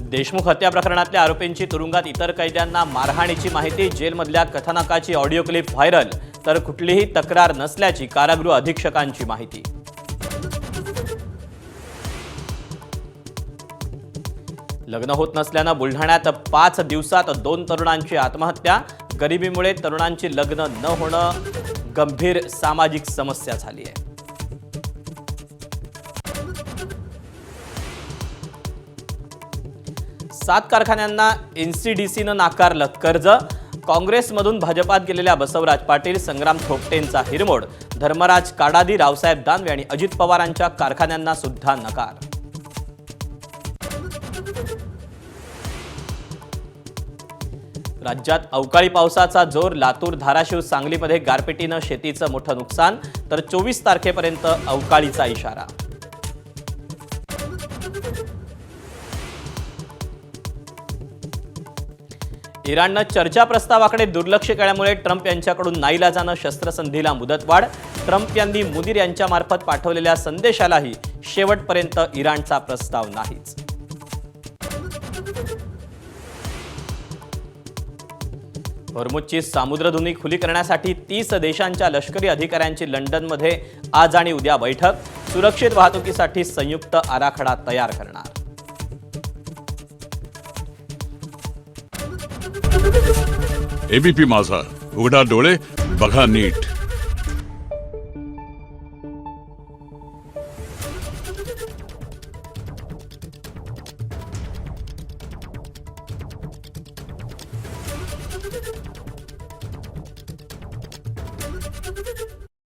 देशमुख हत्या प्रकरणातल्या आरोपींची तुरुंगात इतर कैद्यांना मारहाणीची माहिती, जेलमधल्या कथानकाची ऑडिओ क्लिप व्हायरल, तर कुठलीही तक्रार नसल्याची कारागृह अधीक्षकांची माहिती। लग्न होत नसल्यानं बुलढाण्यात 5 दिवसात 2 तरुणांची आत्महत्या, गरिबीमुळे तरुणांची लग्न न होणं गंभीर सामाजिक समस्या झाली आहे। सात कारखान्यांना एनसीडीसीनं नाकारलं कर्ज, काँग्रेसमधून भाजपात गेलेल्या बसवराज पाटील, संग्राम थोपटेंचा हिरमोड, धर्मराज काडादी, रावसाहेब दानवे आणि अजित पवारांच्या कारखान्यांना सुद्धा नकार। राज्यात अवकाळी पावसाचा जोर, लातूर, धाराशिव, सांगलीमध्ये गारपिटीनं शेतीचं मोठं नुकसान, तर 24 तारखेपर्यंत अवकाळीचा इशारा। इराणनं चर्चा प्रस्तावाकडे दुर्लक्ष केल्यामुळे ट्रम्प यांच्याकडून नाईलाजानं शस्त्रसंधीला मुदतवाढ, ट्रम्प यांनी मुनीर यांच्यामार्फत पाठवलेल्या संदेशालाही शेवटपर्यंत इराणचा प्रस्ताव नाहीच। हॉर्मुझची सामुद्रधुनी खुली करण्यासाठी 30 देशांच्या लष्करी अधिकाऱ्यांची लंडनमध्ये आज आणि उद्या बैठक, सुरक्षित वाहतुकीसाठी संयुक्त आराखडा तयार करणार। एबीपी माझा, उघडा डोळे बघा नीट।